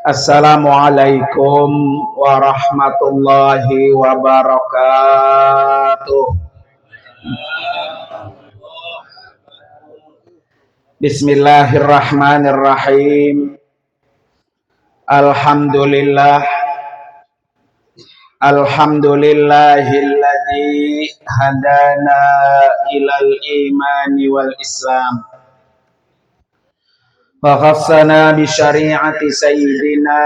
Assalamualaikum warahmatullahi wabarakatuh. Bismillahirrahmanirrahim. Alhamdulillah. Alhamdulillahilladzi hadana ilal imani wal islam. Wa khassana bi syari'ati sayyidina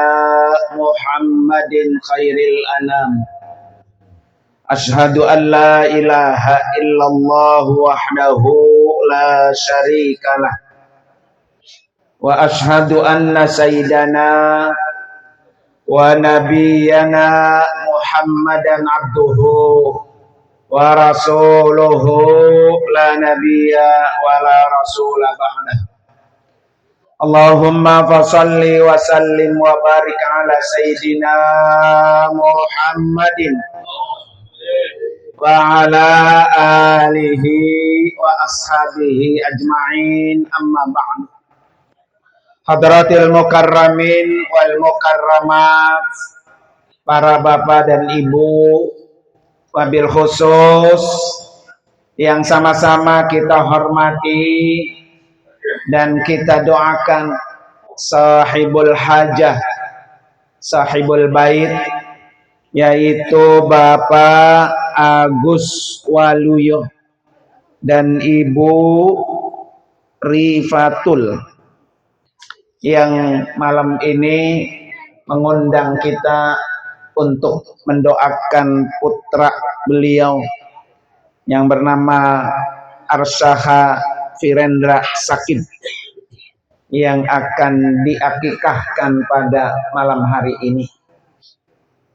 Muhammadin khairil anam. Ashhadu an la ilaha illallah wahdahu la syarikalah. Wa ashhadu anna sayyidana wa nabiyyana Muhammadan abduhu wa rasuluhu la nabiyya wa la rasula ba'dah. Allahumma fasalli wa sallim wa barik ala sayyidina Muhammadin wa ala alihi wa ashabihi ajma'in, amma ba'du. Hadratil mukarramin wal mukarramat, para bapak dan ibu, wabil khusus yang sama-sama kita hormati dan kita doakan sahibul hajah, sahibul bait, yaitu Bapak Agus Waluyo dan Ibu Rifatul, yang malam ini mengundang kita untuk mendoakan putra beliau yang bernama Arsyaha Virendra Sakib yang akan diakikahkan pada malam hari ini.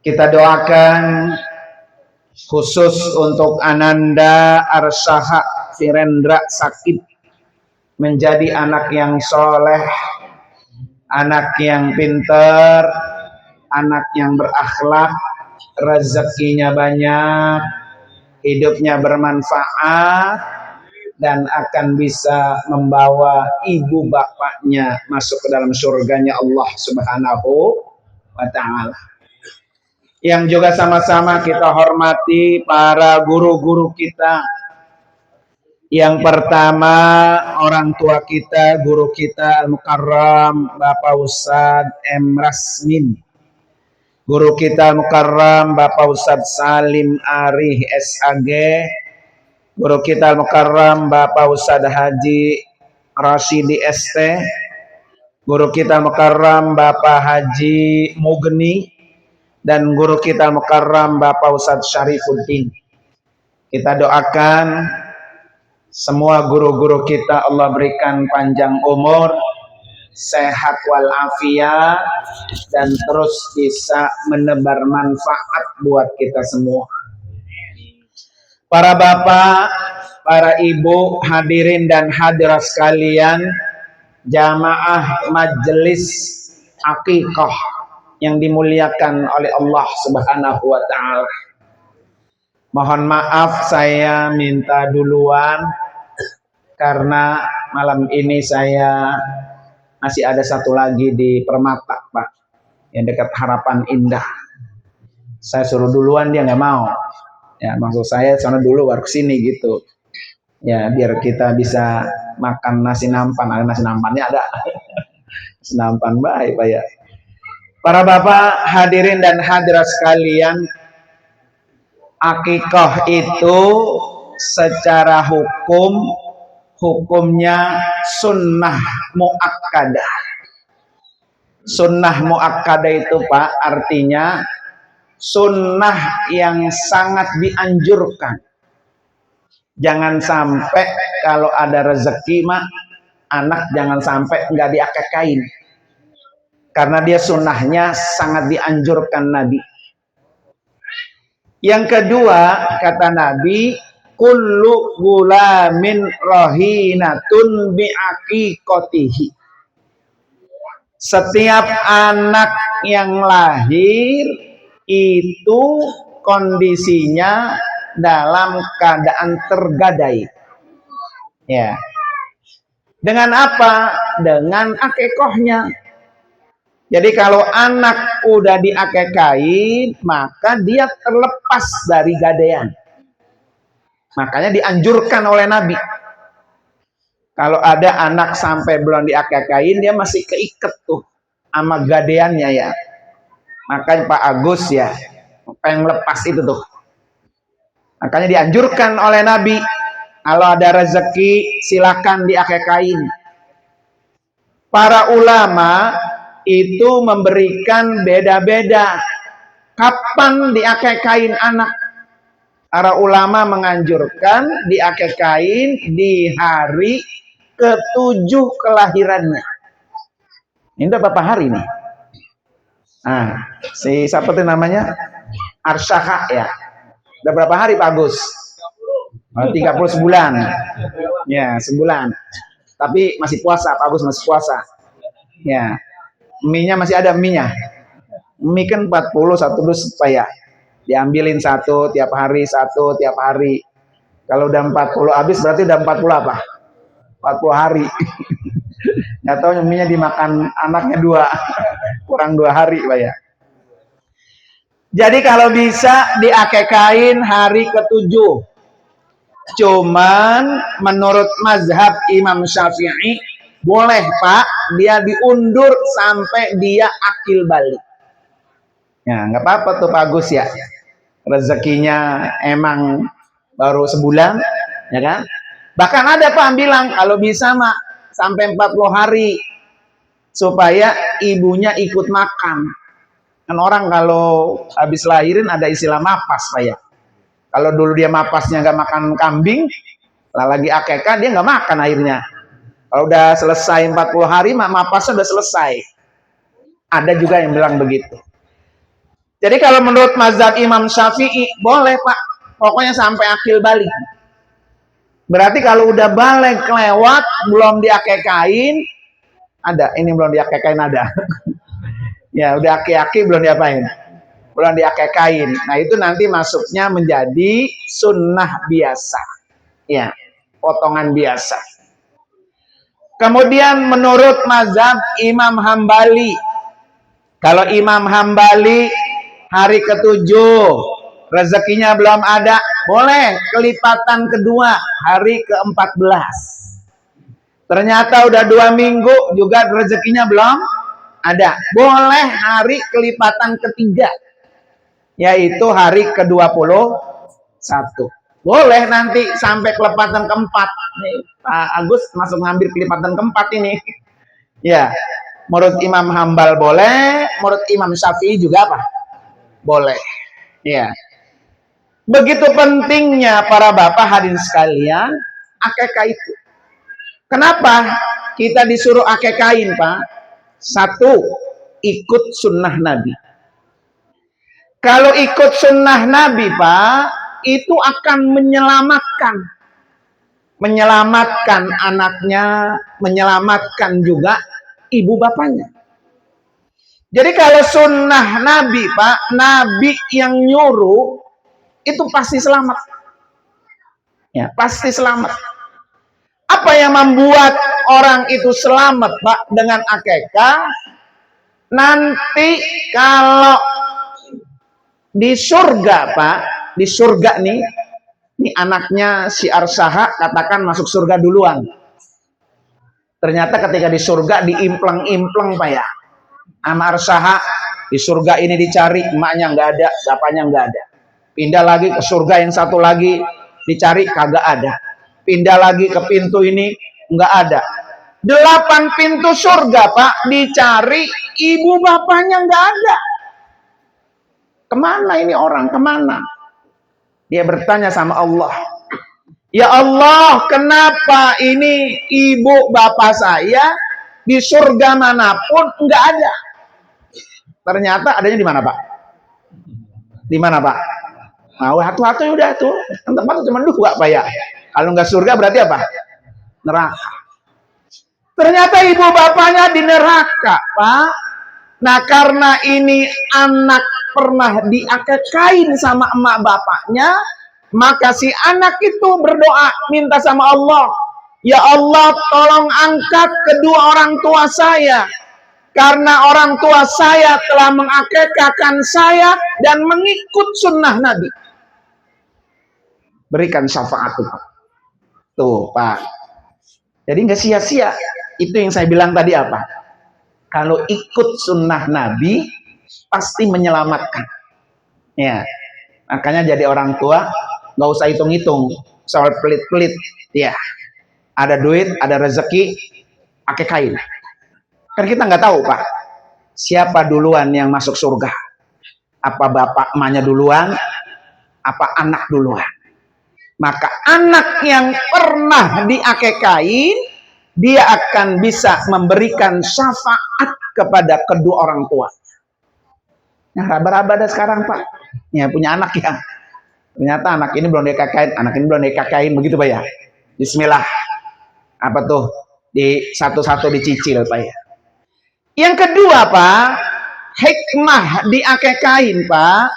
Kita doakan khusus untuk Ananda Arsyaha Virendra Sakib menjadi anak yang soleh, anak yang pintar, anak yang berakhlak, rezekinya banyak, hidupnya bermanfaat, dan akan bisa membawa ibu bapaknya masuk ke dalam surganya Allah Subhanahu wa ta'ala. Yang juga sama-sama kita hormati para guru-guru kita. Yang pertama, orang tua kita, guru kita Al-Mukarram Bapak Ustadz M. Rasmin. Guru kita Al-Mukarram Bapak Ustadz Salim Arih SAG. Guru kita Al-Mukarram Bapak Ustadz Haji Rashidi ST. Guru kita Al-Mukarram Bapak Haji Mugni. Dan guru kita Al-Mukarram Bapak Ustadz Syarifuddin. Kita doakan semua guru-guru kita Allah berikan panjang umur, sehat walafiat, dan terus bisa menebar manfaat buat kita semua. Para bapak, para ibu, hadirin dan hadirat sekalian, jamaah majelis akikah yang dimuliakan oleh Allah Subhanahu wa ta'ala. Mohon maaf saya minta duluan karena malam ini saya masih ada satu lagi di Permata, Pak, yang dekat Harapan Indah. Saya suruh duluan, dia nggak mau. Ya, maksud saya sana dulu baru kesini gitu. Ya, biar kita bisa makan nasi nampan. Ada nasi nampannya ada. Nasi nampan baik, Pak ya. Para bapak, hadirin dan hadirat sekalian, akikah itu secara hukumnya sunnah muakkadah. Sunnah muakkadah itu, Pak, artinya sunnah yang sangat dianjurkan. Jangan sampai kalau ada rezeki mah anak jangan sampai nggak diakekain. Karena dia sunnahnya sangat dianjurkan Nabi. Yang kedua, kata Nabi, kullu gulamin rahinatun bi'aqiqatihi. Setiap anak yang lahir itu kondisinya dalam keadaan tergadai. Ya. Dengan apa? Dengan akikahnya. Jadi kalau anak udah diakekain, maka dia terlepas dari gadaian. Makanya dianjurkan oleh Nabi. Kalau ada anak sampai belum diakekain, dia masih keiket tuh sama gadaiannya ya. Makanya Pak Agus ya, pengen lepas itu tuh. Makanya dianjurkan oleh Nabi, kalau ada rezeki silakan diakekain. Para ulama itu memberikan beda-beda kapan diakekain anak. Para ulama menganjurkan diakekain di hari ke-7 kelahirannya. Ini udah berapa hari nih? Si siapa tuh namanya? Arsyaka ya. Udah berapa hari Pak Agus? 30 sebulan. Ya, sebulan. Tapi masih puasa, Pak Agus masih puasa. Ya. Mie-nya masih ada mie-nya. Mie kan 40 satu dus supaya diambilin satu tiap hari. Kalau udah 40 habis berarti udah 40 apa? 40 hari. Nggak tahu mie-nya dimakan anaknya 2. Kurang 2 hari, Pak ya. Jadi kalau bisa diakekain hari ke-7. Cuman menurut mazhab Imam Syafi'i boleh Pak, dia diundur sampai dia akil balik. Ya, nggak apa-apa tuh Pak Agus ya. Rezekinya emang baru sebulan, ya kan? Bahkan ada Pak bilang kalau bisa Mak sampai 40 hari supaya ibunya ikut makan. Kan orang kalau habis lahirin ada istilah mapas Pak ya. Kalau dulu dia mapasnya nggak makan kambing, lah lagi akekah dia nggak makan akhirnya. Kalau udah selesai 40 hari, mapasnya udah selesai. Ada juga yang bilang begitu. Jadi kalau menurut mazhab Imam Syafi'i, boleh Pak. Pokoknya sampai akil balik. Berarti kalau udah balik lewat, belum diakekain, ada. Ini belum diakekain ada. Ya, udah aki-aki belum diapain. Belum diakekain. Nah, itu nanti masuknya menjadi sunnah biasa. Ya, potongan biasa. Kemudian menurut mazhab Imam Hambali, kalau Imam Hambali hari ke-7 rezekinya belum ada, boleh kelipatan kedua hari ke-14. Ternyata udah 2 minggu juga rezekinya belum ada, boleh hari kelipatan ketiga, yaitu hari ke-21. Boleh nanti sampai kelipatan keempat. Nih, Pak Agus masuk ngambil kelipatan keempat ini. Ya, menurut Imam Hambal boleh, menurut Imam Syafi'i juga apa? Boleh. Ya. Begitu pentingnya para bapak hadirin sekalian, akekah itu. Kenapa kita disuruh akekain, Pak? 1, ikut sunnah Nabi. Kalau ikut sunnah Nabi, Pak, itu akan menyelamatkan anaknya, menyelamatkan juga ibu bapaknya. Jadi kalau sunnah Nabi, Pak, Nabi yang nyuruh, itu pasti selamat. Ya, pasti selamat. Apa yang membuat orang itu selamat, Pak, dengan akekah? Nanti kalau di surga, Pak, di surga nih anaknya si Arsaha katakan masuk surga duluan. Ternyata ketika di surga diimpleng-impleng Pak ya. Sama Arsaha di surga ini dicari, emaknya nggak ada, bapaknya nggak ada. Pindah lagi ke surga yang satu lagi dicari, kagak ada. Pindah lagi ke pintu ini, nggak ada. 8 pintu surga Pak dicari, ibu bapaknya nggak ada. Kemana ini orang? Kemana? Dia bertanya sama Allah. Ya Allah, kenapa ini ibu bapak saya di surga manapun enggak ada? Ternyata adanya di mana, Pak? Di mana, Pak? Nah, hatu-hatu udah tuh. Tempat cuma 2, Pak ya. Kalau enggak surga berarti apa? Neraka. Ternyata ibu bapaknya di neraka, Pak. Nah, karena ini anak pernah diakekain sama emak bapaknya, maka si anak itu berdoa, minta sama Allah, ya Allah tolong angkat kedua orang tua saya karena orang tua saya telah mengakekahkan saya dan mengikut sunnah Nabi. Berikan syafaat tuh Pak. Jadi nggak sia-sia. Itu yang saya bilang tadi apa? Kalau ikut sunnah Nabi pasti menyelamatkan. Ya, makanya jadi orang tua nggak usah hitung-hitung soal pelit-pelit. Ya, ada duit, ada rezeki, akekain. Kan kita nggak tahu Pak, siapa duluan yang masuk surga? Apa bapak emaknya duluan? Apa anak duluan? Maka anak yang pernah diakekain, dia akan bisa memberikan syafaat kepada kedua orang tua. Nah, raba-raba ada sekarang Pak, ya punya anak ya. Ternyata anak ini belum dikakain, anak ini belum dikakain, begitu Pak ya. Bismillah. Apa tuh? Di satu-satu dicicil Pak ya. Yang kedua Pak, hikmah diakekain Pak.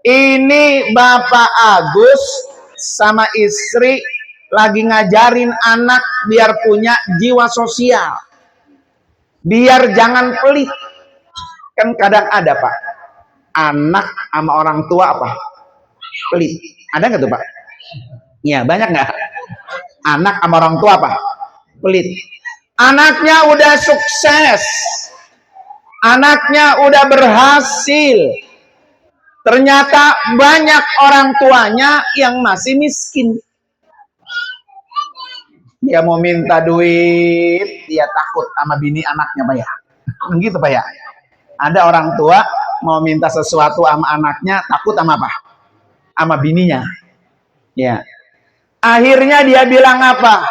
Ini Bapak Agus sama istri lagi ngajarin anak biar punya jiwa sosial. Biar jangan pelit. Kan kadang ada Pak, anak sama orang tua apa? Pelit. Ada nggak tuh Pak? Ya banyak nggak? Anak sama orang tua apa? Pelit. Anaknya udah sukses, anaknya udah berhasil, ternyata banyak orang tuanya yang masih miskin. Dia mau minta duit, dia takut sama bini anaknya Pak ya. Begitu Pak ya. Ada orang tua mau minta sesuatu sama anaknya, takut sama apa? Sama bininya. Ya. Akhirnya dia bilang apa?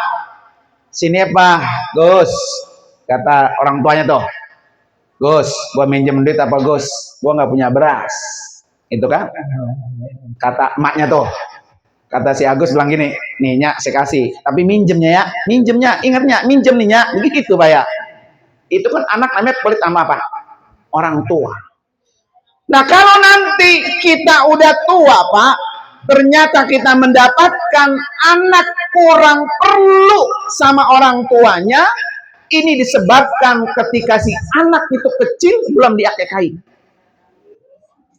Sini Pak, Gus. Kata orang tuanya tuh. Gus, gua minjem duit apa Gus? Gua nggak punya beras. Itu kan? Kata emaknya tuh. Kata si Agus bilang gini, nih Nyak saya kasih, tapi minjemnya ya, minjemnya, ingatnya, minjem nih Nyak, begitu Pak ya. Itu kan anak namanya pelit sama apa? Orang tua. Nah kalau nanti kita udah tua Pak, ternyata kita mendapatkan anak kurang perlu sama orang tuanya, ini disebabkan ketika si anak itu kecil belum diakekain.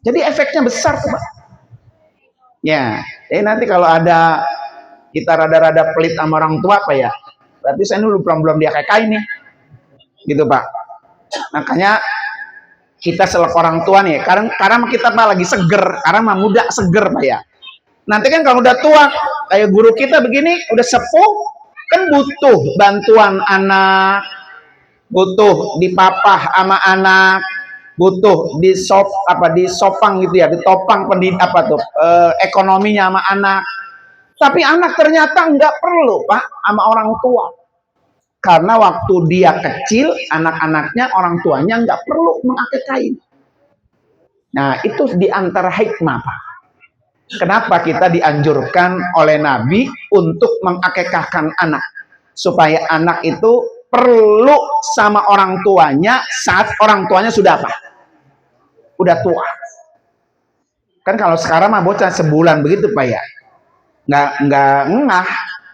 Jadi efeknya besar Pak. Ya, nanti kalau ada kita rada-rada pelit sama orang tua Pak ya, berarti saya dulu belum diakekain nih, gitu Pak. Makanya kita selaku orang tua nih, karena kita Pak lagi seger, karena mah muda seger Pak ya. Nanti kan kalau udah tua, kayak guru kita begini, udah sepuh, kan butuh bantuan anak, butuh dipapah sama anak, butuh disopang gitu ya, ditopang ekonominya sama anak. Tapi anak ternyata nggak perlu Pak sama orang tua, karena waktu dia kecil anak-anaknya orang tuanya nggak perlu mengakekain. Nah itu diantara hikmah Pak. Kenapa kita dianjurkan oleh Nabi untuk mengakekahkan anak, supaya anak itu perlu sama orang tuanya saat orang tuanya sudah apa? Udah tua. Kan kalau sekarang mah bocah sebulan begitu Pak ya, nggak ngeh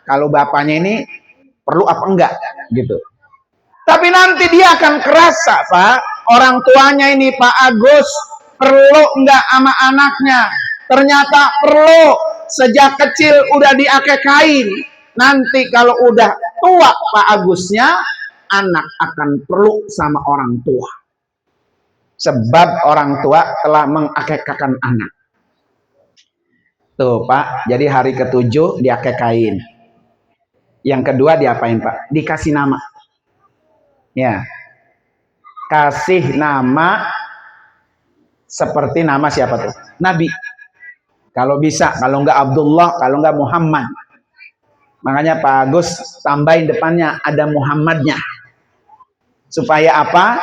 kalau bapaknya ini perlu apa enggak gitu. Tapi nanti dia akan kerasa Pak, orang tuanya ini Pak Agus perlu enggak sama anaknya. Ternyata perlu, sejak kecil udah diakekain. Nanti kalau udah tua Pak Agusnya, anak akan perlu sama orang tua. Sebab orang tua telah mengakekahkan anak. Tuh Pak, jadi hari ke-7 diakekain. Yang kedua diapain Pak? Dikasih nama. Ya. Kasih nama seperti nama siapa tuh? Nabi. Kalau bisa, kalau enggak Abdullah, kalau enggak Muhammad. Makanya Pak Agus tambahin depannya ada Muhammadnya. Supaya apa?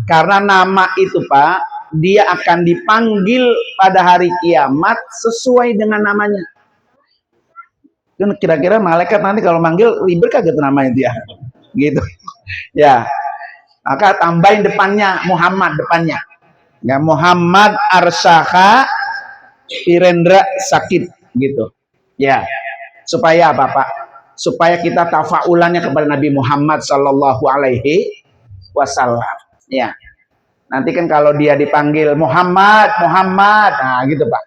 Karena nama itu Pak, dia akan dipanggil pada hari kiamat sesuai dengan namanya. Kira-kira malaikat nanti kalau manggil ribet kagak tuh namanya dia. Gitu. Ya. Maka tambahin depannya Muhammad depannya. Ya Muhammad Arsaka Virendra Sakit gitu. Ya. Supaya apa Pak? Supaya kita tafaulannya kepada Nabi Muhammad sallallahu alaihi wasallam. Ya, nanti kan kalau dia dipanggil Muhammad, Muhammad, nah gitu Pak.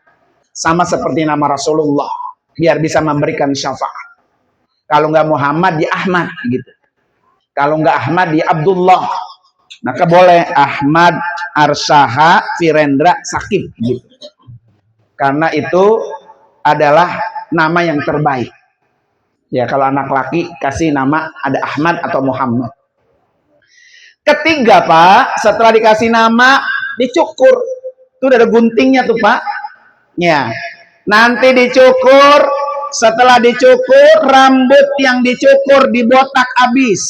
Sama seperti nama Rasulullah, biar bisa memberikan syafaat. Kalau nggak Muhammad, di Ahmad gitu. Kalau nggak Ahmad, di Abdullah. Maka boleh Ahmad, Arsaha, Virendra, Sakib gitu. Karena itu adalah nama yang terbaik. Ya, kalau anak laki kasih nama ada Ahmad atau Muhammad. Ketiga Pak, setelah dikasih nama dicukur. Itu udah ada guntingnya tuh Pak. Ya, nanti dicukur. Setelah dicukur, rambut yang dicukur dibotak habis.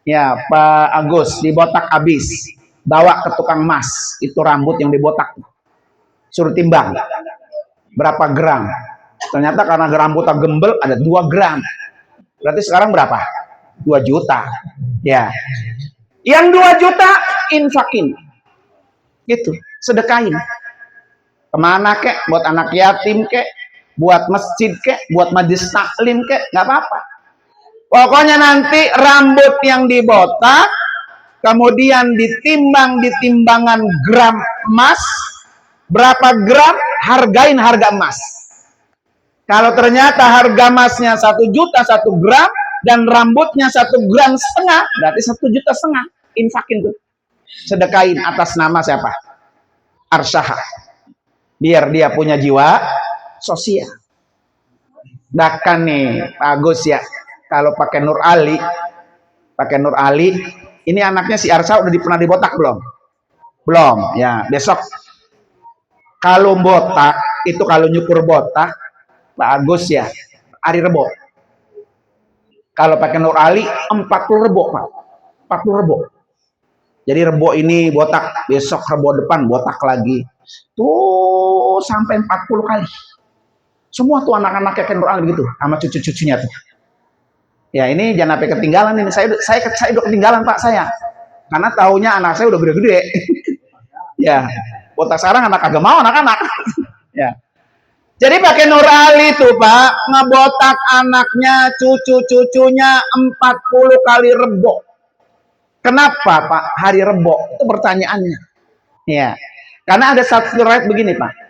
Ya Pak Agus, dibotak habis. Bawa ke tukang emas, itu rambut yang dibotak. Suruh timbang berapa gram. Ternyata karena rambutnya gembel ada 2 gram. Berarti sekarang berapa? 2 juta. Ya. Yang 2 juta infakin. Gitu, sedekahin. Kemana kek? Buat anak yatim kek? Buat masjid kek? Buat majlis taklim kek? Nggak apa-apa. Pokoknya nanti rambut yang dibotak, kemudian ditimbang di timbangan gram emas, berapa gram, hargain harga emas. Kalau ternyata harga emasnya 1 juta 1 gram, dan rambutnya 1,5 gram, berarti 1,5 juta, infakin tuh. Sedekain atas nama siapa? Arsaha. Biar dia punya jiwa sosial. Bahkan nih, bagus ya. Kalau pakai Nur Ali, ini anaknya si Arsa udah pernah dibotak belum? Belum, ya. Besok kalau botak, itu kalau nyukur botak, bagus ya, hari Rebo. Kalau pakai Nur Ali, 40 Rebo, Pak. 40 Rebo. Jadi Rebo ini botak, besok Rebo depan botak lagi. Tuh, sampai 40 kali. Semua tuh anak-anaknya kayak Nur Ali begitu, sama cucu-cucunya tuh. Ya ini jangan sampai ketinggalan ini. Saya udah ketinggalan Pak saya. Karena taunya anak saya udah gede-gede. Ya, botak sekarang anak agak mau anak-anak. Ya. Jadi pakai Nur Ali tuh Pak, ngebotak anaknya, cucu-cucunya 40 kali Rebo. Kenapa Pak hari Rebo? Itu pertanyaannya. Ya. Karena ada satu riwayat begini Pak.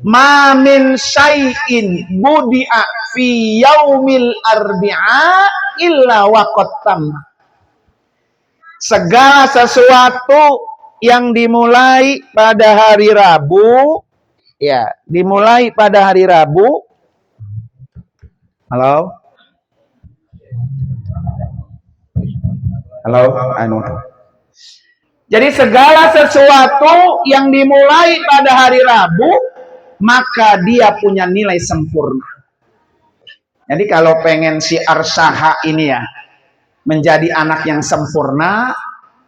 Ma min syai'in budi'a fi yaumil arbi'a illa waqad tamma. Segala sesuatu yang dimulai pada hari Rabu, ya, dimulai pada hari Rabu. Halo? Halo? Anu. Jadi segala sesuatu yang dimulai pada hari Rabu, maka dia punya nilai sempurna. Jadi kalau pengen si Arsaha ini ya menjadi anak yang sempurna,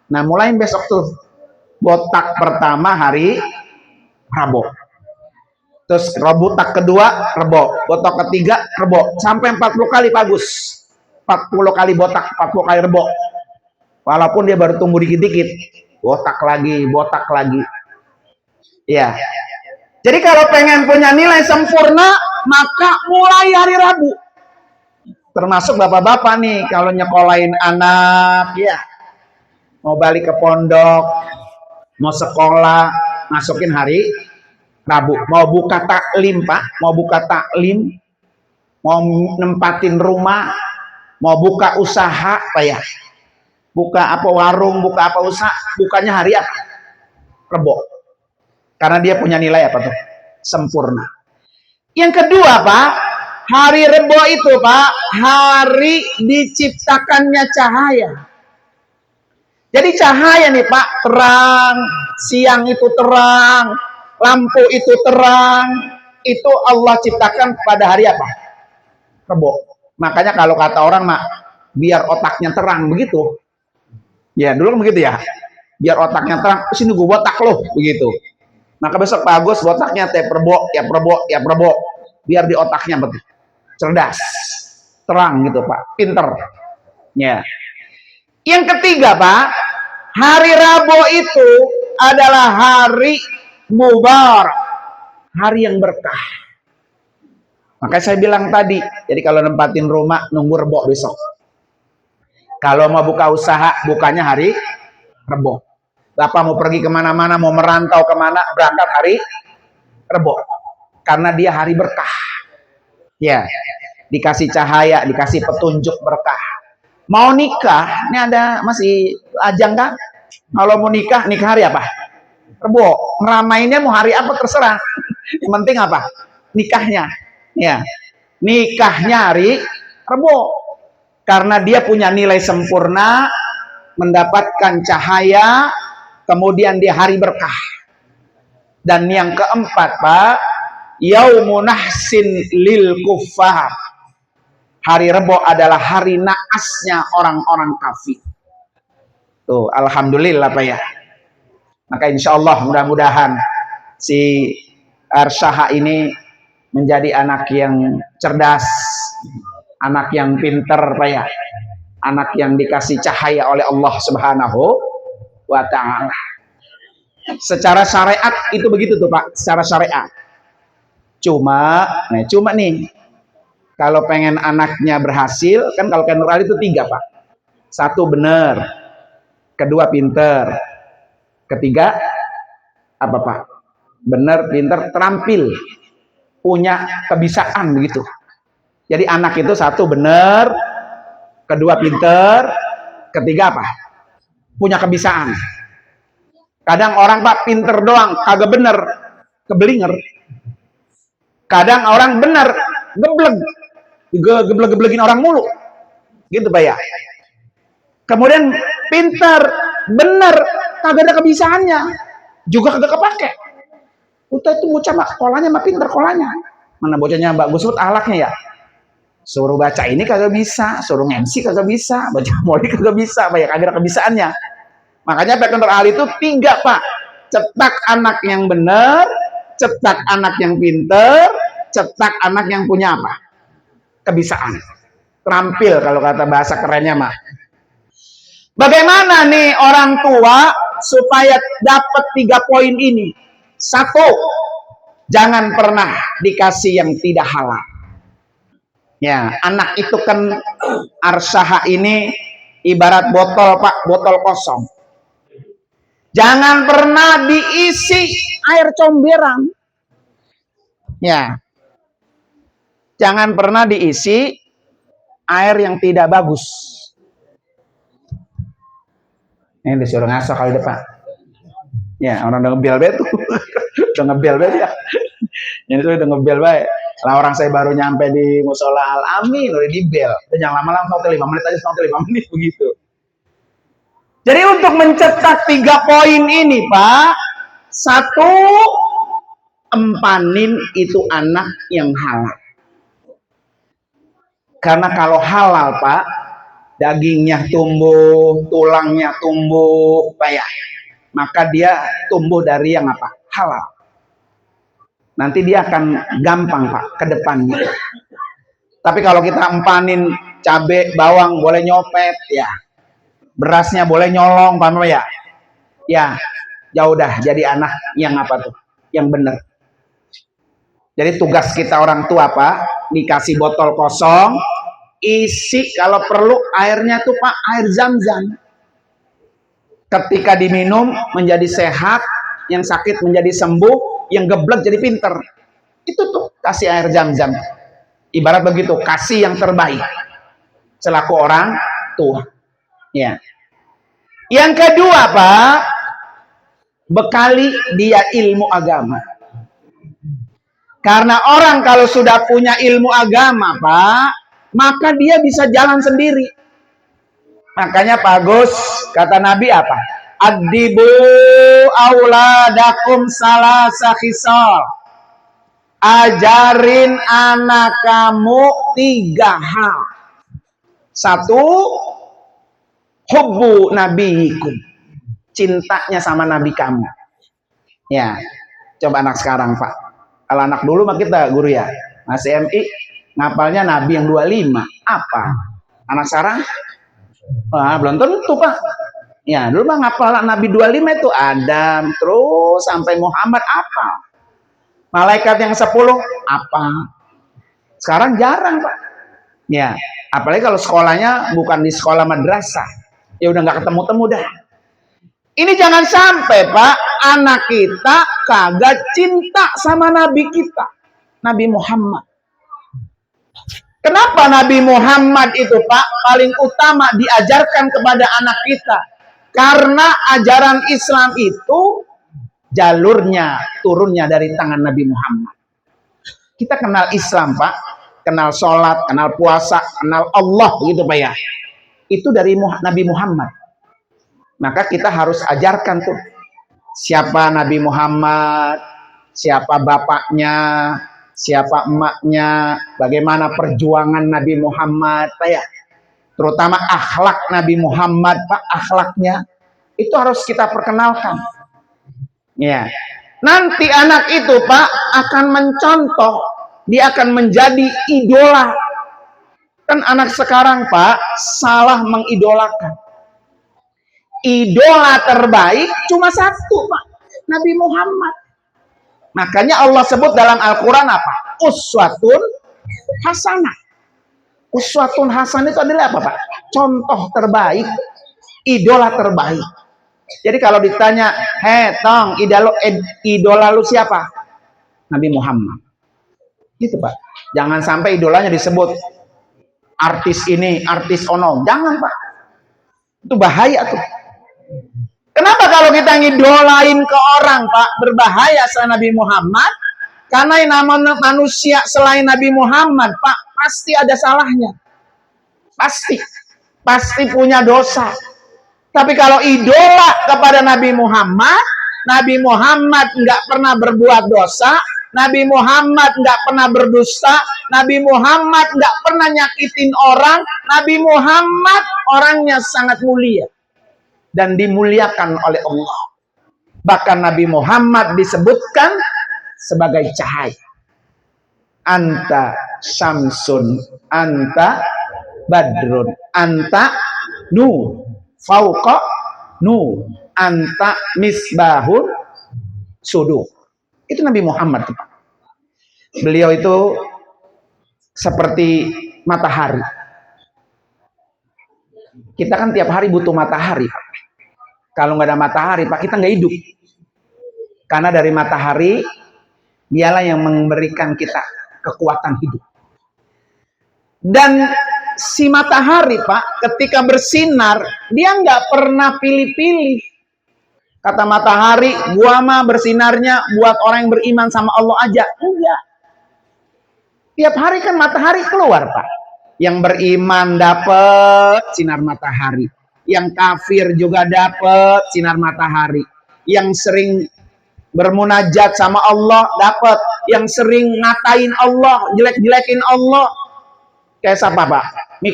nah mulai besok tuh botak pertama hari Rabu, terus botak kedua Rabu, botak ketiga Rabu, sampai 40 kali bagus. 40 kali botak, 40 kali Rabu. Walaupun dia baru tumbuh dikit-dikit, botak lagi. Ya. Jadi kalau pengen punya nilai sempurna, maka mulai hari Rabu. Termasuk bapak-bapak nih, kalau nyekolahin anak, ya, mau balik ke pondok, mau sekolah, masukin hari Rabu. Mau buka taklim Pak, mau nempatin rumah, mau buka usaha, Pak ya, buka apa warung, buka apa usaha, bukanya hari apa? Rabu. Karena dia punya nilai apa tuh? Sempurna. Yang kedua Pak, hari Rebo itu Pak, hari diciptakannya cahaya. Jadi cahaya nih Pak, terang, siang itu terang, lampu itu terang, itu Allah ciptakan pada hari apa? Rebo. Makanya kalau kata orang mak, biar otaknya terang begitu. Ya dulu begitu ya, biar otaknya terang, sini gue botak loh, begitu. Maka besok Pak Agus botaknya Rebo, biar di otaknya betul. Cerdas, terang gitu Pak, pinter. Ya. Yang ketiga Pak, hari Rabu itu adalah hari mubarak, hari yang berkah. Makanya saya bilang tadi, jadi kalau nempatin rumah nunggu Rabu besok. Kalau mau buka usaha, bukanya hari Rabu. Bapak mau pergi kemana-mana, mau merantau kemana, berangkat hari Rebo. Karena dia hari berkah. Ya, dikasih cahaya, dikasih petunjuk berkah. Mau nikah, ini ada masih ajang kan? Kalau mau nikah, nikah hari apa? Rebo. Ngeramainnya mau hari apa terserah. Yang penting apa? Nikahnya. Ya, nikahnya hari Rebo. Karena dia punya nilai sempurna, mendapatkan cahaya, kemudian dia hari berkah. Dan yang keempat, Pak, yaumunahsin lil kuffar. Hari Rebo adalah hari naasnya orang-orang kafir. Tuh, alhamdulillah Pak ya. Maka insya Allah mudah-mudahan si Arsaha ini menjadi anak yang cerdas, anak yang pinter Pak ya, anak yang dikasih cahaya oleh Allah Subhanahu wa Ta'ala. Secara syariat itu begitu tuh Pak, secara syariat. Cuma nih, kalau pengen anaknya berhasil, kan kalau kayak Nur Ali itu 3 Pak. 1 bener, 2 pinter, 3 apa Pak? Bener, pinter, terampil, punya kebisaan begitu. Jadi anak itu 1 bener, 2 pinter, 3 apa? Punya kebisaan. Kadang orang Pak pinter doang, kagak bener, kebelinger. Kadang orang bener, gebleg, geblegin orang mulu, gitu Pak ya. Kemudian pinter, bener, kagak ada kebisaannya, juga kagak kepake. Udah itu bocah mak, kolanya mah pinter kolanya. Mana bocahnya bagus banget alaknya ya. Suruh baca ini kagak bisa, suruh MC kagak bisa, baca moli kagak bisa, Pak ya, kagak ada kebisaannya. Makanya Pak Nur Ali itu 3 Pak. Cetak anak yang bener, cetak anak yang pinter, cetak anak yang punya apa? Kebisaan. Terampil kalau kata bahasa kerennya mah. Bagaimana nih orang tua supaya dapat 3 poin ini? 1, jangan pernah dikasih yang tidak halal. Ya, anak itu kan Arsaha ini ibarat botol Pak, botol kosong. Jangan pernah diisi air comberan. Ya. Jangan pernah diisi air yang tidak bagus. Ini disuruh ngaso kali depan. Ya, orang udah ngebel bet tuh. Udah ngebel bet ya. Ini tuh udah ngebel baik. Lah orang saya baru nyampe di Musola Al Amin udah dibel. Jangan lama-lama, 5 menit aja, 5 menit begitu. Jadi untuk mencetak 3 poin ini Pak, 1, empanin itu anak yang halal. Karena kalau halal Pak, dagingnya tumbuh, tulangnya tumbuh, Pak ya, maka dia tumbuh dari yang apa? Halal. Nanti dia akan gampang Pak ke depannya. Tapi kalau kita empanin cabai, bawang boleh nyopet ya, berasnya boleh nyolong, paham ya? Ya, ya udah jadi anak yang apa tuh? Yang benar. Jadi tugas kita orang tua Pak, dikasih botol kosong, isi kalau perlu airnya tuh Pak, air Zam-Zam. Ketika diminum menjadi sehat, yang sakit menjadi sembuh, yang geblek jadi pinter. Itu tuh kasih air Zam-Zam. Ibarat begitu, kasih yang terbaik selaku orang tua. Ya. Yang kedua Pak, bekali dia ilmu agama. Karena orang kalau sudah punya ilmu agama Pak, maka dia bisa jalan sendiri. Makanya Pak Gus, kata Nabi apa? Adibu auladakum salasa khisal. Ajarin anak kamu 3 hal. 1, hubbu nabiyikum, cintanya sama nabi kamu. Ya, coba anak sekarang Pak. Kalau anak dulu mah kita guru ya, masih MI, ngapalnya nabi yang 25. Apa? Anak sekarang? Belum tentu Pak. Ya, dulu mah ngapal nabi 25 itu Adam, terus sampai Muhammad apa? Malaikat yang 10 apa? Sekarang jarang Pak. Ya, apalagi kalau sekolahnya bukan di sekolah madrasah. Ya udah nggak ketemu-temu dah. Ini jangan sampai Pak, anak kita kagak cinta sama Nabi kita, Nabi Muhammad. Kenapa Nabi Muhammad itu Pak paling utama diajarkan kepada anak kita? Karena ajaran Islam itu jalurnya turunnya dari tangan Nabi Muhammad. Kita kenal Islam Pak, kenal sholat, kenal puasa, kenal Allah gitu Pak ya. Itu dari Nabi Muhammad. Maka kita harus ajarkan tuh siapa Nabi Muhammad, siapa bapaknya, siapa emaknya, bagaimana perjuangan Nabi Muhammad, Pak ya. Terutama akhlak Nabi Muhammad, Pak, akhlaknya itu harus kita perkenalkan. Ya. Nanti anak itu, Pak, akan mencontoh, dia akan menjadi idola. Kan anak sekarang, Pak, salah mengidolakan. Idola terbaik cuma satu, Pak, Nabi Muhammad. Makanya Allah sebut dalam Al-Quran apa? Uswatun hasanah. Uswatun hasanah itu adalah apa Pak? Contoh terbaik, idola terbaik. Jadi kalau ditanya, tong, idola lu siapa? Nabi Muhammad. Gitu Pak. Jangan sampai idolanya disebut artis ini, artis ono. Jangan Pak. Itu bahaya tuh. Kenapa kalau kita ngidolain ke orang Pak berbahaya selain Nabi Muhammad? Karena yang namanya manusia selain Nabi Muhammad Pak pasti ada salahnya, pasti punya dosa. Tapi kalau idola kepada Nabi Muhammad nggak pernah berbuat dosa, Nabi Muhammad nggak pernah berdusta, Nabi Muhammad nggak pernah nyakitin orang, Nabi Muhammad orangnya sangat mulia dan dimuliakan oleh Allah. Bahkan Nabi Muhammad disebutkan sebagai cahaya. Anta syamsun, anta badrun, anta nur, fauqa nur, anta misbahun sudur. Itu Nabi Muhammad. Beliau itu seperti matahari. Kita kan tiap hari butuh matahari, Pak. Kalau nggak ada matahari, Pak, kita nggak hidup. Karena dari matahari, dialah yang memberikan kita kekuatan hidup. Dan si matahari, Pak, ketika bersinar, dia nggak pernah pilih-pilih. Kata matahari, gua mah bersinarnya buat orang yang beriman sama Allah aja. Enggak. Tiap hari kan matahari keluar, Pak. Yang beriman dapat sinar matahari. Yang kafir juga dapat sinar matahari. Yang sering bermunajat sama Allah dapat. Yang sering ngatain Allah, jelek-jelekin Allah, kayak siapa Pak?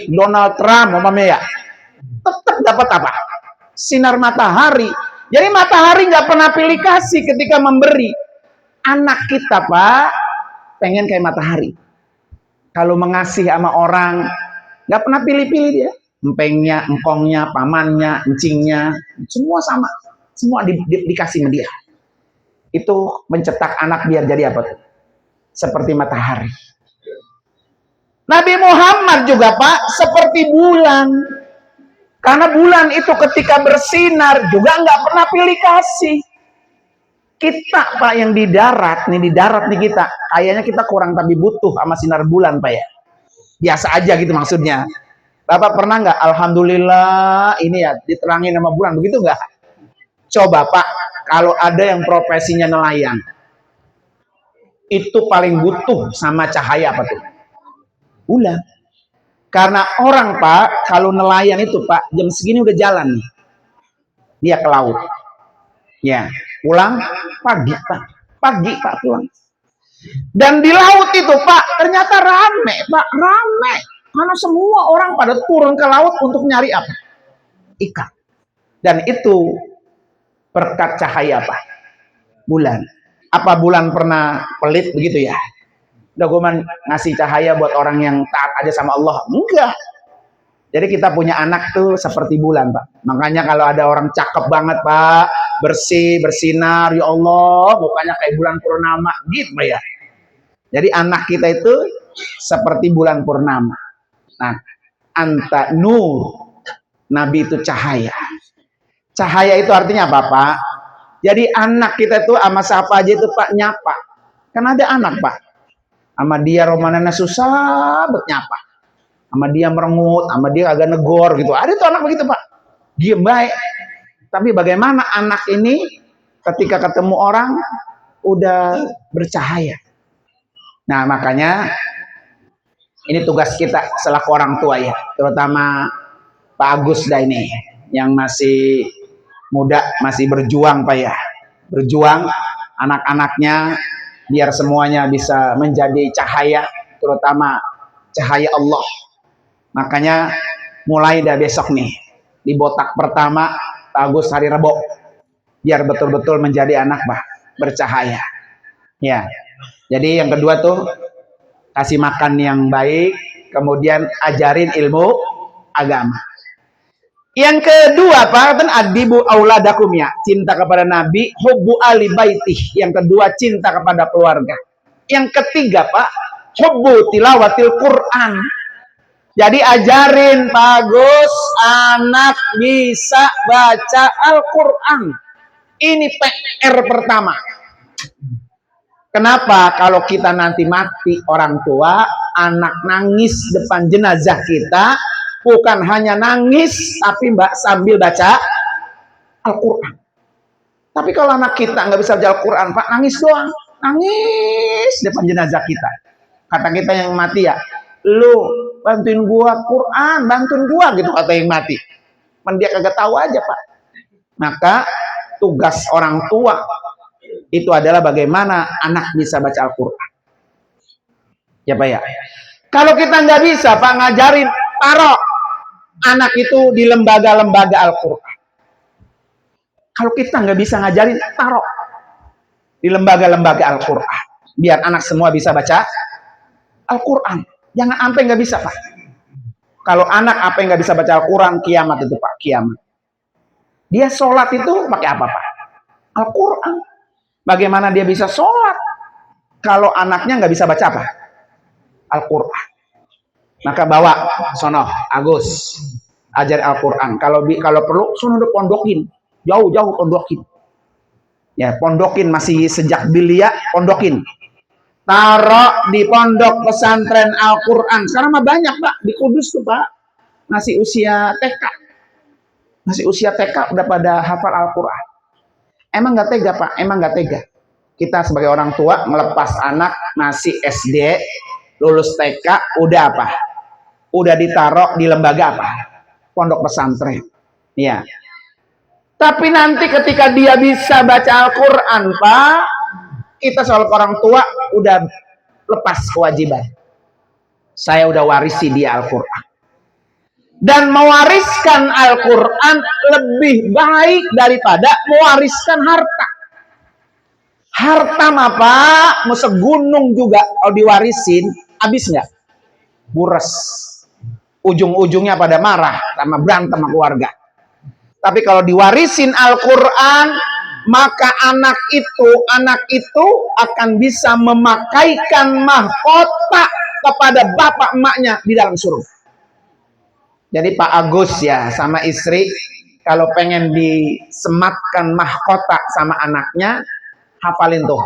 Donald Trump umpamanya ya. Tetap dapat apa? Sinar matahari. Jadi matahari nggak pernah pilih kasih ketika memberi. Anak kita Pak pengen kayak matahari. Kalau mengasihi sama orang nggak pernah pilih-pilih dia. Empengnya, engkongnya, pamannya, encingnya, semua sama. Semua dikasih sama dia. Itu mencetak anak biar jadi apa tuh? Seperti matahari. Nabi Muhammad juga Pak seperti bulan. Karena bulan itu ketika bersinar juga nggak pernah pilih kasih. Kita Pak yang di darat nih kita, kayaknya kita kurang tapi butuh sama sinar bulan Pak ya. Biasa aja gitu maksudnya. Bapak pernah nggak? Alhamdulillah ini ya diterangin sama bulan, begitu nggak? Coba Pak, kalau ada yang profesinya nelayan, itu paling butuh sama cahaya apa tuh? Bulan. Karena orang Pak, kalau nelayan itu Pak, jam segini udah jalan nih. Dia ke laut. Ya, pulang pagi Pak. Pagi Pak pulang. Dan di laut itu Pak, ternyata rame Pak, rame. Karena semua orang pada turun ke laut untuk nyari apa? Ikan. Dan itu berkat cahaya Pak. Bulan. Apa bulan pernah pelit begitu ya? Udah gue ngasih cahaya buat orang yang taat aja sama Allah. Enggak. Jadi kita punya anak tuh seperti bulan Pak. Makanya kalau ada orang cakep banget Pak, bersih, bersinar, ya Allah, mukanya kayak bulan purnama gitu Pak ya. Jadi anak kita itu seperti bulan purnama. Nah, anta nur, Nabi itu cahaya. Cahaya itu artinya apa, Pak? Jadi anak kita tuh sama siapa aja itu Pak nyapa. Kan ada anak Pak, sama dia romanana susah bet nyapa. Sama dia merengut, sama dia agak negor gitu. Ada tuh anak begitu Pak, diem baik. Tapi bagaimana anak ini ketika ketemu orang udah bercahaya. Nah makanya ini tugas kita selaku orang tua ya, terutama Pak Agus dah ini yang masih muda, masih berjuang Pak ya, berjuang anak-anaknya biar semuanya bisa menjadi cahaya, terutama cahaya Allah. Makanya mulai dari besok nih di botak pertama Pak Agus hari Rebo, biar betul-betul menjadi anak Pak bercahaya. Ya, jadi yang kedua tuh kasih makan yang baik, kemudian ajarin ilmu agama. Yang kedua Pak, kan adibu auladakum ya, cinta kepada Nabi, hubbu ali baitih. Yang kedua cinta kepada keluarga. Yang ketiga Pak, hubbu tilawatil Quran. Jadi ajarin Pak Agus anak bisa baca Al-Quran. Ini PR pertama. Kenapa kalau kita nanti mati orang tua, anak nangis depan jenazah kita, bukan hanya nangis, tapi sambil baca Al-Quran. Tapi kalau anak kita nggak bisa baca Al-Quran, Pak, nangis doang. Nangis depan jenazah kita. Kata kita yang mati ya, lu bantuin gua Quran, bantuin gua gitu kata yang mati. Men dia kagak tahu aja Pak. Maka tugas orang tua itu adalah bagaimana anak bisa baca Al-Quran. Ya Pak ya. Kalau kita nggak bisa Pak ngajarin, taruh anak itu di lembaga-lembaga Al-Quran. Kalau kita nggak bisa ngajarin, taruh di lembaga-lembaga Al-Quran. Biar anak semua bisa baca Al-Quran. Jangan sampai nggak bisa Pak. Kalau anak apa yang nggak bisa baca Al-Quran, kiamat itu Pak, kiamat. Dia sholat itu pakai apa Pak? Al-Quran. Bagaimana dia bisa sholat kalau anaknya nggak bisa baca apa? Al-Quran. Maka bawa sono Agus ajar Al-Quran. Kalau perlu sono pondokin, jauh-jauh pondokin. Ya pondokin masih sejak belia pondokin. Taruh di pondok pesantren Al-Quran. Sekarang mah banyak Pak di Kudus tuh Pak. Masih usia TK. Masih usia TK udah pada hafal Al-Quran. Emang nggak tega Pak, emang nggak tega. Kita sebagai orang tua melepas anak masih SD, lulus TK, udah apa? Udah ditaruh di lembaga apa? Pondok pesantren. Ya. Tapi nanti ketika dia bisa baca Al-Quran Pak, kita soal orang tua udah lepas kewajiban. Saya udah warisi dia Al-Quran. Dan mewariskan Al-Quran lebih baik daripada mewariskan harta. Harta mah Pak, mau segunung juga kalau diwarisin, habis nggak? Bures. Ujung-ujungnya pada marah, sama berantem sama keluarga. Tapi kalau diwarisin Al-Quran, maka anak itu akan bisa memakaikan mahkota kepada bapak emaknya di dalam surga. Jadi Pak Agus ya sama istri kalau pengen disematkan mahkota sama anaknya, hafalin tuh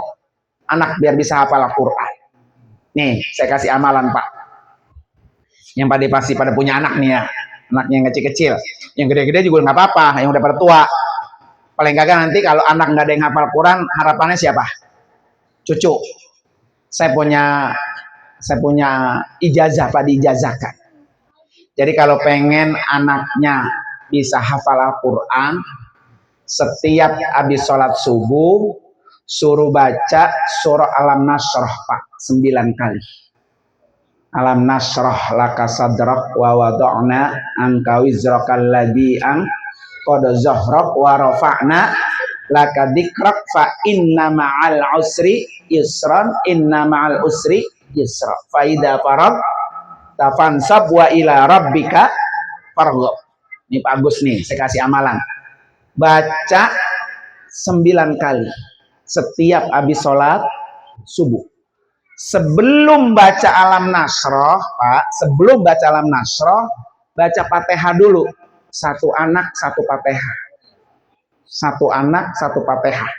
anak biar bisa hafal Al-Quran. Nih saya kasih amalan Pak. Yang pasti pada punya anak nih ya, anaknya yang kecil-kecil, yang gede-gede juga nggak apa-apa, yang udah pada tua. Paling kagak nanti kalau anak nggak ada yang hafal Quran, harapannya siapa? Cucu. Saya punya ijazah Pak, diijazahkan. Jadi kalau pengen anaknya bisa hafal Al-Quran, setiap habis sholat subuh, suruh baca surah Alam Nasrah Pak, 9 kali. Alam nasrah laka sadrak wa wada'na anka wizrakal ladzi qad zahrak wa rafa'na laka dzikrak fa inna ma'al usri yusran inna ma'al usri yusra fa idza farag tafansab wa ila rabbika farghab. Ini Pak Agus nih, saya kasih amalan. Baca 9 kali setiap habis sholat subuh. Sebelum baca Alam Nasrah, Pak, sebelum baca Alam Nasrah, baca Fatihah dulu. Satu anak, satu Fatihah. Satu anak, satu Fatihah.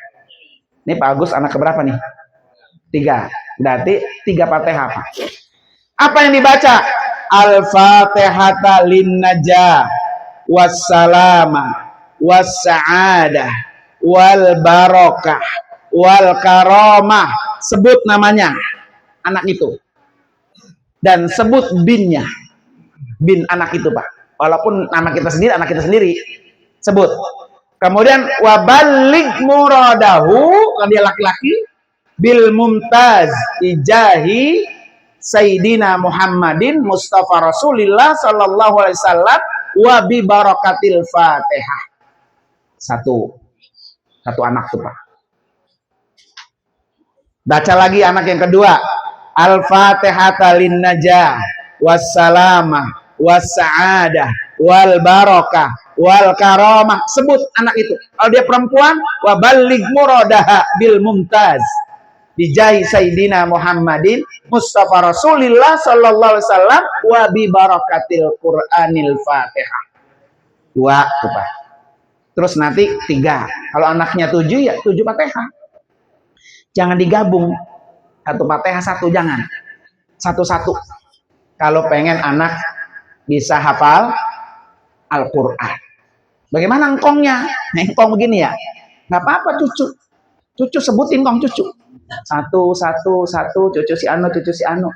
Ini Pak Agus anak keberapa nih? 3. Berarti 3 Fatihah, Pak. Apa yang dibaca? Al-Fatihata lin-najah wassalama wassa'adah wal barakah wal karamah. Sebut namanya anak itu. Dan sebut binnya. Bin anak itu, Pak. Walaupun nama kita sendiri, anak kita sendiri. Sebut. Kemudian wabalig muradahu, kalau dia laki-laki, bil mumtaz ijahi Sayyidina Muhammadin Mustafa Rasulillah sallallahu alaihi wasallam wa bi barakatil Fatihah. Satu anak tuh, Pak. Baca lagi anak yang kedua. Al-Fatihata lin-najah wassalamah wassa'adah wal barakah wal karamah. Sebut anak itu. Kalau dia perempuan, wa baligh muradaha bil mumtaz bijahi Sayyidina Muhammadin Mustafa Rasulillah sallallahu alaihi wasallam wa bi barakatil Qur'anil Fatihah. 2 tuh, Pak. Terus nanti 3. Kalau anaknya 7 ya 7 Fatihah. Jangan digabung. 1 Fatihah 1, jangan. 1-1. Kalau pengen anak bisa hafal Al-Qur'an. Bagaimana engkongnya? Engkong begini ya. Nggak apa-apa cucu. Cucu sebutin kong cucu. 1, 1, 1, cucu si Anu, cucu si Anu.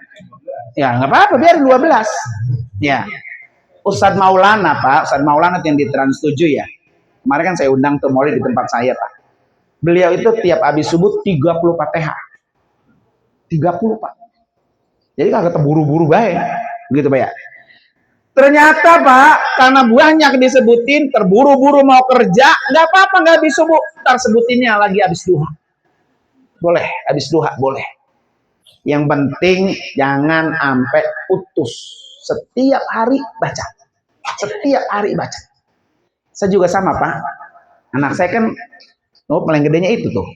Ya nggak apa-apa, biar 12. Ya. Ustadz Maulana, Pak. Ustadz Maulana yang di Trans 7 ya. Kemarin kan saya undang ke Maulid di tempat saya, Pak. Beliau itu tiap habis subuh 30 Fatihah. 30, Pak. Jadi kagak terburu-buru baik. Begitu, Pak ya. Ternyata, Pak, karena banyak disebutin, terburu-buru mau kerja, nggak apa-apa, nggak habis subuh. Ntar sebutinnya lagi habis duha. Boleh, habis duha, boleh. Yang penting jangan sampai putus. Setiap hari baca. Setiap hari baca. Saya juga sama, Pak. Anak saya kan, paling gedenya itu tuh.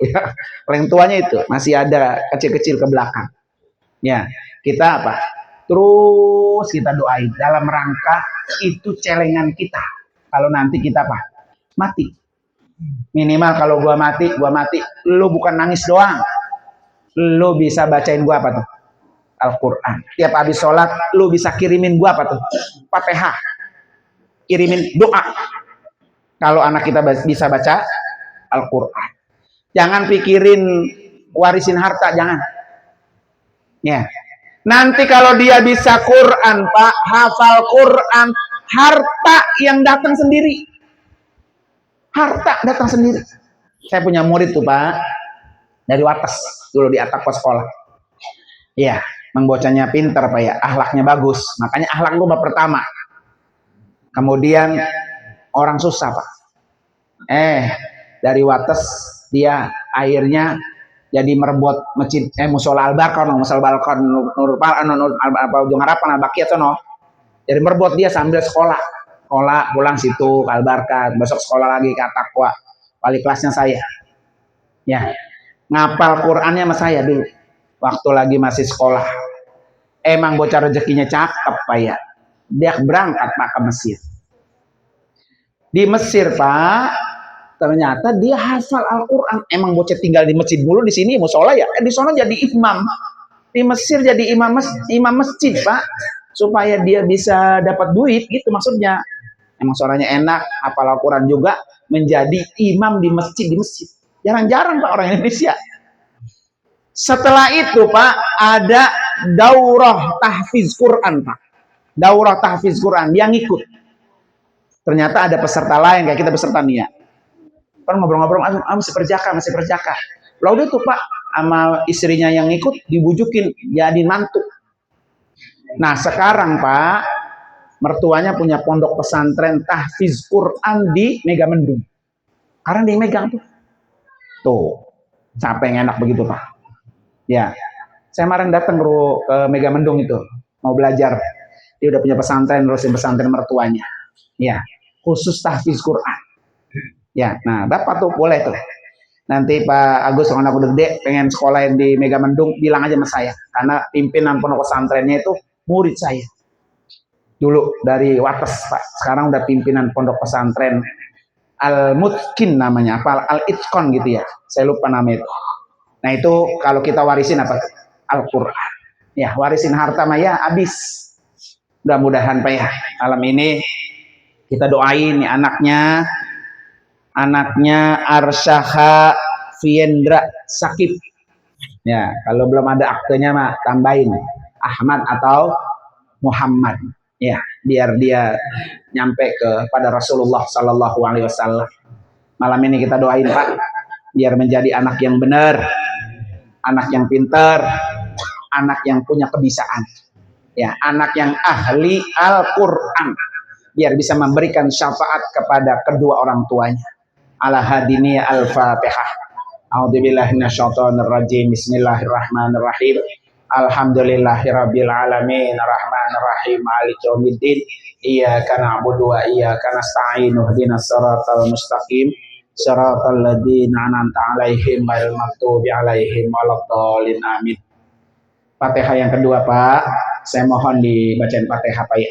Paling tuanya itu. Masih ada kecil-kecil ke belakang. Ya, kita apa? Terus kita doain dalam rangka itu celengan kita. Kalau nanti kita apa? Mati. Minimal kalau gua mati, lu bukan nangis doang. Lu bisa bacain gua apa tuh? Al-Qur'an. Tiap habis sholat, lu bisa kirimin gua apa tuh? Fatihah. Kirimin doa. Kalau anak kita bisa baca Al-Qur'an. Jangan pikirin warisin harta, jangan. Ya. Nanti kalau dia bisa Quran, Pak, hafal Quran, harta yang datang sendiri. Harta datang sendiri. Saya punya murid tuh, Pak, dari Wates, dulu di atap pos sekolah. Iya, bocahnya pinter, Pak ya, akhlaknya bagus. Makanya akhlak gua pertama. Kemudian orang susah, Pak. Dari Wates dia akhirnya jadi merebut masjid musola Al-Barkon, Ujung Harapan Al-Baqiyah sono. Jadi merebut dia sambil sekolah pulang situ ke Al-Barkah, besok sekolah lagi ke At-Taqwa. Wali kelasnya saya. Ya. Ngapal Qur'annya sama saya dulu. Waktu lagi masih sekolah. Emang bocah rezekinya cakep, Pak ya. Dia berangkat, Pak, ke Mesir. Di Mesir, Pak, ternyata dia hafal Al-Quran. Emang bocah tinggal di masjid dulu, di sini musola ya. Di sana jadi imam. Di Mesir jadi imam masjid, Pak. Supaya dia bisa dapat duit, gitu maksudnya. Emang suaranya enak, hafal Al-Quran juga, menjadi imam di masjid. Jarang-jarang, Pak, orang Indonesia. Setelah itu, Pak, ada daurah tahfiz Quran, Pak. Daurah tahfiz Quran, dia ngikut. Ternyata ada peserta lain, kayak kita peserta nih ya. Kan ngobrol-ngobrol, masih perjaka. Lalu udah tuh, Pak, sama istrinya yang ikut dibujukin jadi mantu. Nah sekarang, Pak, mertuanya punya pondok pesantren tahfiz Quran di Megamendung. Sekarang dia megang tuh. Sampai enak begitu, Pak. Ya, saya kemarin datang ke Megamendung itu mau belajar. Dia udah punya pesantren, terusin pesantren mertuanya. Ya, khusus tahfiz Quran. Ya, nah Bapak tuh boleh tuh. Nanti Pak Agus kalau aku gede pengen sekolah di Megamendung, bilang aja sama saya. Karena pimpinan pondok pesantrennya itu murid saya. Dulu dari Wates, Pak. Sekarang udah pimpinan pondok pesantren Al-Mutkin namanya, apa Al-Itqon gitu ya. Saya lupa nama itu. Nah, itu kalau kita warisin apa? Al-Qur'an. Ya, warisin harta maya habis. Mudah-mudahan Pak ya, malam ini kita doain nih anaknya Arsyaha Fiendra Sakib. Ya, kalau belum ada aktenya mah tambahin Ahmad atau Muhammad. Ya, biar dia nyampe kepada Rasulullah Sallallahu Alaihi Wasallam. Malam ini kita doain Pak, biar menjadi anak yang benar, anak yang pintar, anak yang punya kebisaan. Ya, anak yang ahli Al-Quran, biar bisa memberikan syafaat kepada kedua orang tuanya. Ala hadini al-Fatihah. A'udzubillahi minasyaitonirrajim. Bismillahirrahmanirrahim. Alhamdulillahirabbil alamin, arrahmanirrahim, maliki yaumiddin. Iyyaka na'budu wa iyyaka nasta'in. Ihdinas siratal mustaqim. Siratal ladzina an'amta 'alaihim ghairil maghdubi 'alaihim waladdallin. Amin. Fatihah yang kedua Pak, saya mohon dibacain Fatihah Pak ya.